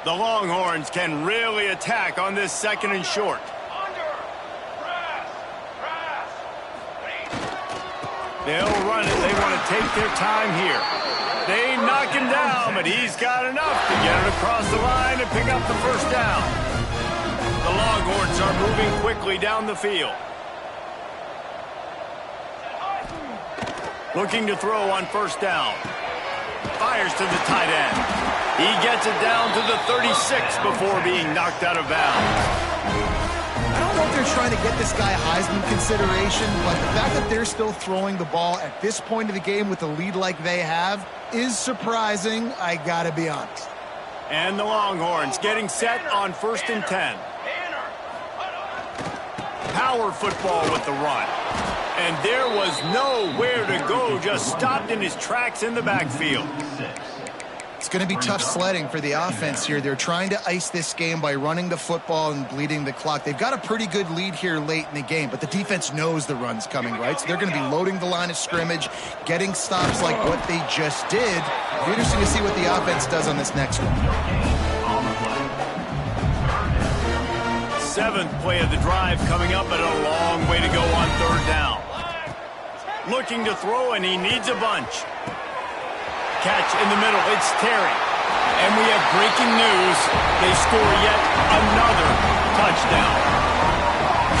The Longhorns can really attack on this 2nd and short. They'll run it. They want to take their time here. They knock him down, but he's got enough to get it across the line and pick up the first down. The Longhorns are moving quickly down the field. Looking to throw on first down. Fires to the tight end. He gets it down to the 36 before being knocked out of bounds. I don't know if they're trying to get this guy Heisman consideration, but the fact that they're still throwing the ball at this point of the game with a lead like they have is surprising, I gotta be honest. And the Longhorns getting set on 1st and 10. Power football with the run. And there was nowhere to go, just stopped in his tracks in the backfield. It's going to be tough sledding for the offense here. They're trying to ice this game by running the football and bleeding the clock. They've got a pretty good lead here late in the game, but the defense knows the run's coming, right? So they're going to be loading the line of scrimmage, getting stops like what they just did. It'll be interesting to see what the offense does on this next one. 7th play of the drive coming up, but a long way to go on 3rd down. Looking to throw, and he needs a bunch. Catch in the middle, it's Terry. And we have breaking news. They score yet another touchdown.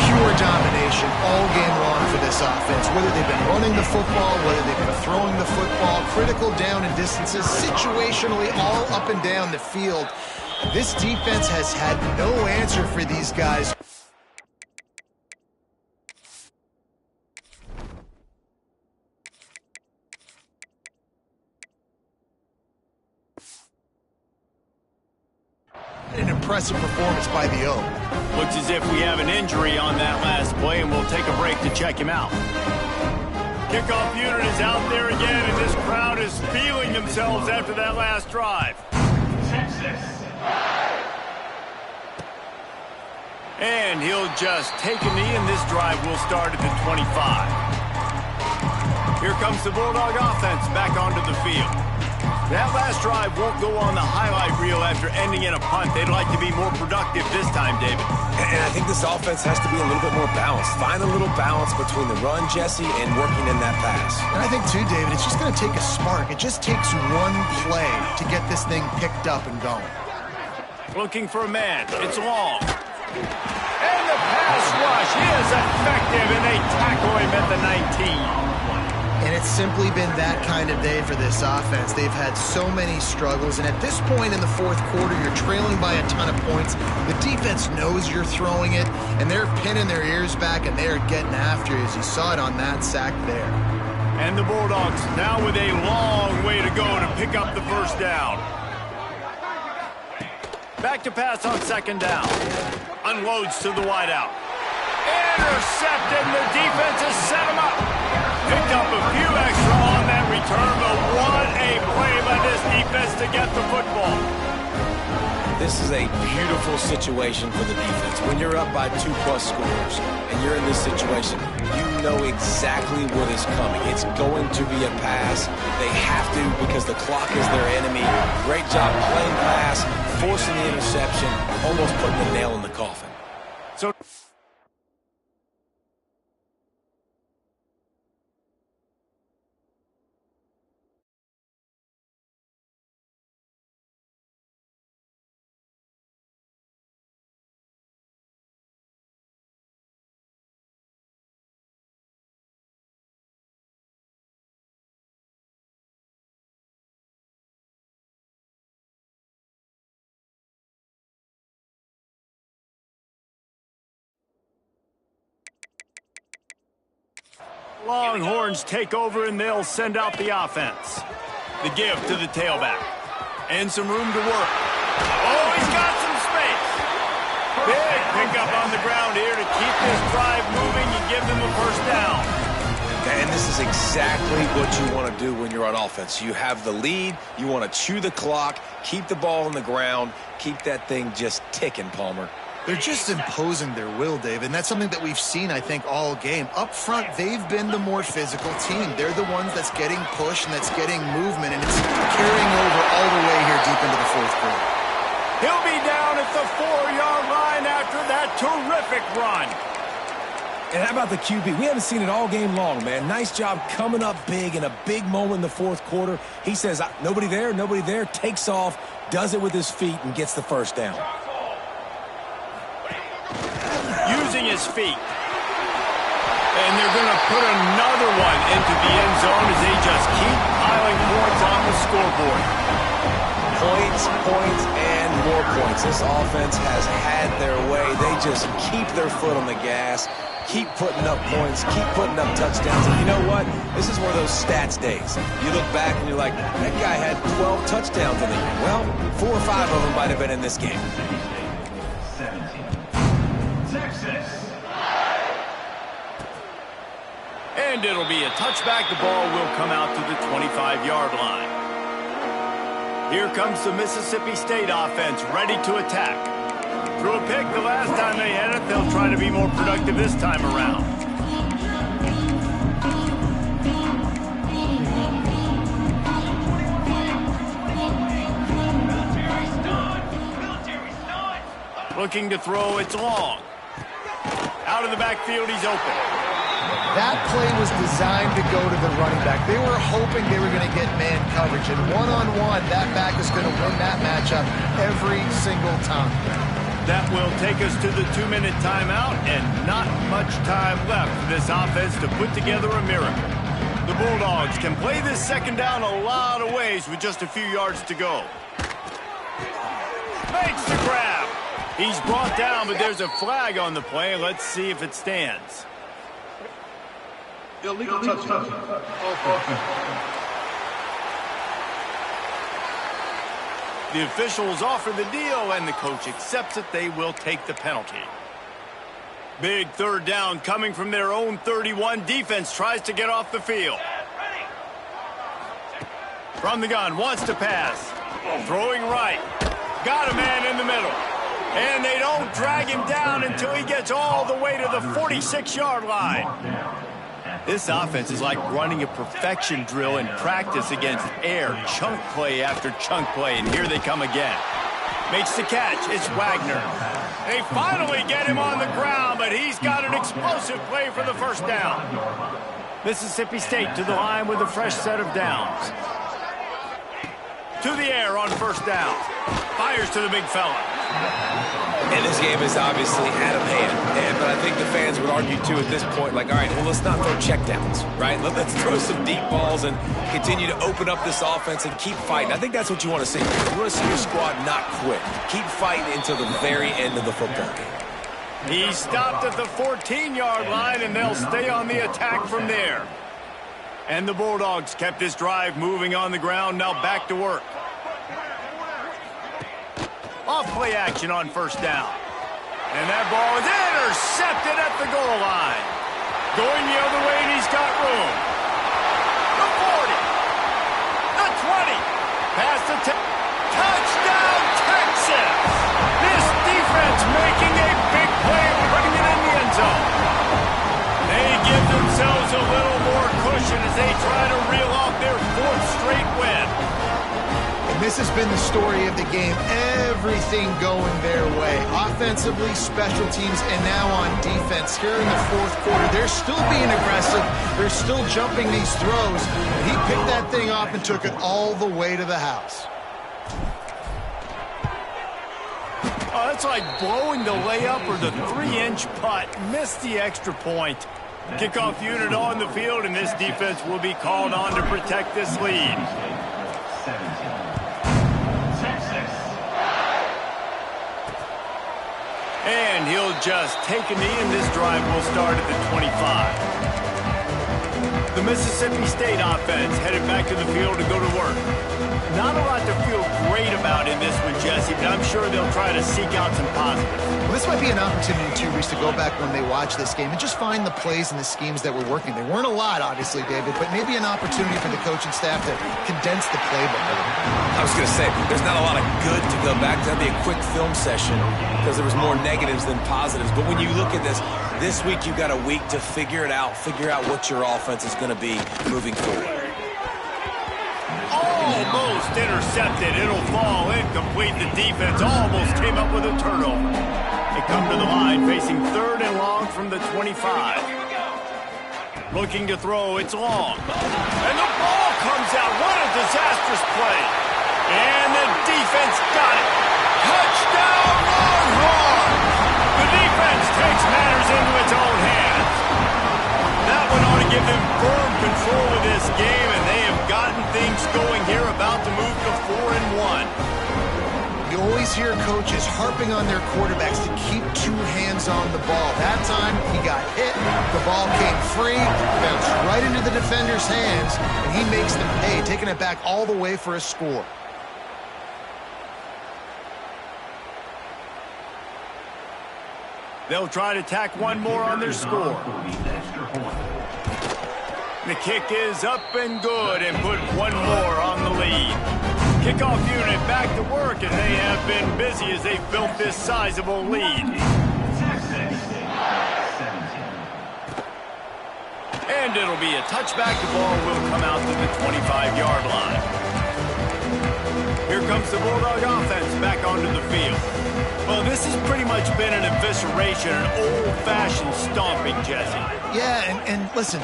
Pure domination all game long for this offense. Whether they've been running the football, whether they've been throwing the football, critical down and distances, situationally all up and down the field. This defense has had no answer for these guys. An impressive performance by the O. Looks as if we have an injury on that last play, and we'll take a break to check him out. Kickoff unit is out there again, and this crowd is feeling themselves after that last drive. Texas. And he'll just take a knee, and this drive will start at the 25. Here comes the Bulldog offense back onto the field. That last drive won't go on the highlight reel after ending in a punt. They'd like to be more productive this time, David. And I think this offense has to be a little bit more balanced. Find a little balance between the run, Jesse, and working in that pass. And I think, too, David, it's just going to take a spark. It just takes one play to get this thing picked up and going. Looking for a man. It's Long. And the pass rush is effective, and they tackle him at the 19. And it's simply been that kind of day for this offense. They've had so many struggles, and at this point in the 4th quarter, you're trailing by a ton of points. The defense knows you're throwing it, and they're pinning their ears back, and they're getting after you, as you saw it on that sack there. And the Bulldogs now with a long way to go to pick up the first down. Back to pass on 2nd down. Unloads to the wideout. Intercepted, and the defense has set him up. Picked up a few extra on that return, but what a play by this defense to get the football. This is a beautiful situation for the defense. When you're up by 2+ scores and you're in this situation, you know exactly what is coming. It's going to be a pass. They have to because the clock is their enemy. Great job playing pass, forcing the interception, almost putting the nail in the coffin. So Longhorns take over, and they'll send out the offense. The give to the tailback. And some room to work. Oh, he's got some space. Big pickup on the ground here to keep this drive moving and give them a first down. And this is exactly what you want to do when you're on offense. You have the lead. You want to chew the clock, keep the ball on the ground, keep that thing just ticking, Palmer. They're just imposing their will, Dave, and that's something that we've seen, I think, all game. Up front, they've been the more physical team. They're the ones that's getting pushed and that's getting movement, and it's carrying over all the way here deep into the fourth quarter. He'll be down at the 4-yard line after that terrific run. And how about the QB? We haven't seen it all game long, man. Nice job coming up big in a big moment in the fourth quarter. He says, nobody there, takes off, does it with his feet, and gets the first down. Using his feet. And they're going to put another one into the end zone as they just keep piling points on the scoreboard. Points, and more points. This offense has had their way. They just keep their foot on the gas, keep putting up points, keep putting up touchdowns. And you know what? This is one of those stats days. You look back and you're like, that guy had 12 touchdowns in the game. Well, 4 or 5 of them might have been in this game. And it'll be a touchback. The ball will come out to the 25-yard line. Here comes the Mississippi State offense ready to attack. Threw a pick the last time they had it. They'll try to be more productive this time around. Looking to throw, it's long. Out of the backfield, he's open. That play was designed to go to the running back. They were hoping they were going to get man coverage, and one-on-one, that back is going to win that matchup every single time. That will take us to the 2-minute timeout, and not much time left for this offense to put together a miracle. The Bulldogs can play this second down a lot of ways with just a few yards to go. Makes the grab. He's brought down, but there's a flag on the play. Let's see if it stands. Illegal touching. The officials offer the deal, and the coach accepts it. They will take the penalty. Big third down coming from their own 31. Defense tries to get off the field. From the gun, wants to pass. Throwing right. Got a man in the middle. And they don't drag him down until he gets all the way to the 46-yard line. This offense is like running a perfection drill in practice against air. Chunk play after chunk play, and here they come again. Makes the catch. It's Wagner. They finally get him on the ground, but he's got an explosive play for the first down. Mississippi State to the line with a fresh set of downs. To the air on first down. Fires to the big fella. And this game is obviously out of hand. But I think the fans would argue, too, at this point, like, all right, well, let's not throw checkdowns, right? Let's throw some deep balls and continue to open up this offense and keep fighting. I think that's what you want to see. You want to see your squad not quit. Keep fighting until the very end of the football game. He stopped at the 14-yard line, and they'll stay on the attack from there. And the Bulldogs kept this drive moving on the ground. Now back to work. Off play action on first down. And that ball is intercepted at the goal line. Going the other way, and he's got room. The 40. The 20. Past the 10. Touchdown, Texas! This defense making a big play, putting it in the end zone. They give themselves a little more cushion as they try to reel off their 4th straight win. This has been the story of the game. Everything going their way. Offensively, special teams, and now on defense. Here in the fourth quarter, they're still being aggressive. They're still jumping these throws. He picked that thing off and took it all the way to the house. Oh, that's like blowing the layup or the 3-inch putt. Missed the extra point. Kickoff unit on the field, and this defense will be called on to protect this lead. And he'll just take a knee, and this drive will start at the 25. The Mississippi State offense headed back to the field to go to work. Not a lot to feel great about in this one, Jesse, but I'm sure they'll try to seek out some positives. Well, this might be an opportunity, too, Reese, to go back when they watch this game and just find the plays and the schemes that were working. There weren't a lot, obviously, David, but maybe an opportunity for the coaching staff to condense the playbook. I was going to say, there's not a lot of good to go back to. That'd be a quick film session because there was more negatives than positives. But when you look at this week you've got a week to figure it out, figure out what your offense is going to be moving forward. Almost intercepted. It'll fall incomplete. The defense almost came up with a turnover. They come to the line facing 3rd and long from the 25. Looking to throw. It's long. And the ball comes out. What a disastrous play. And the defense got it. Touchdown, Longhorns! The defense takes matters into its own hands. That one ought to give them firm control of this game, and they have gotten things going here, about to move to 4-1. You always hear coaches harping on their quarterbacks to keep 2 hands on the ball. That time, he got hit, the ball came free, bounced right into the defender's hands, and he makes them pay, taking it back all the way for a score. They'll try to tack one more on their score. The kick is up and good, and put one more on the lead. Kickoff unit back to work, and they have been busy as they've built this sizable lead. And it'll be a touchback. The ball will come out to the 25-yard line. Here comes the Bulldog offense back onto the field. Well, this has pretty much been an evisceration, an old-fashioned stomping, Jesse. Yeah, and listen,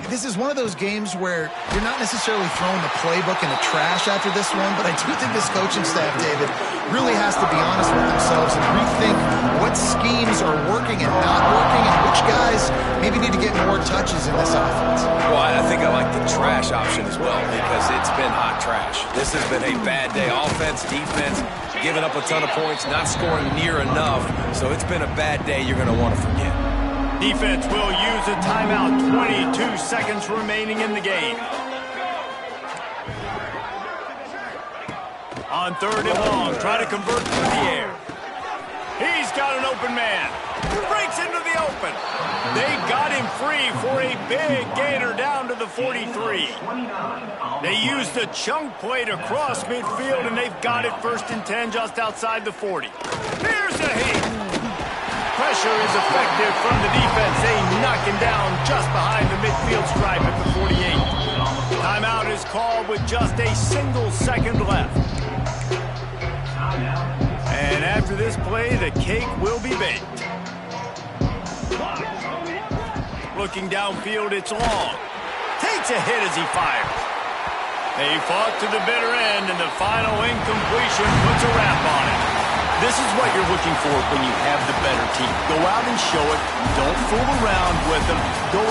this is one of those games where you're not necessarily throwing the playbook in the trash after this one, but I do think this coaching staff, David, really has to be honest with themselves and rethink what schemes are working and not working and which guys maybe need to get more touches in this offense. Well, I think I like the trash option as well because it's been hot trash. This has been a bad day. Offense, defense, giving up a ton of points, not scoring near enough. So it's been a bad day you're going to want to forget. Defense will use a timeout. 22 seconds remaining in the game. On 3rd and long, try to convert through the air. He's got an open man. Breaks into the open. They got him free for a big gainer down to the 43. They used a chunk play to cross midfield, and they've got it 1st and 10 just outside the 40. Here's a hit. Pressure is effective from the defense. They knock him down just behind the midfield stripe at the 48. Timeout is called with just a single second left. And after this play, the cake will be baked. Looking downfield, it's long. Takes a hit as he fires. They fought to the bitter end, and the final incompletion puts a wrap on it. This is what you're looking for when you have the better team. Go out and show it. Don't fool around with them. Go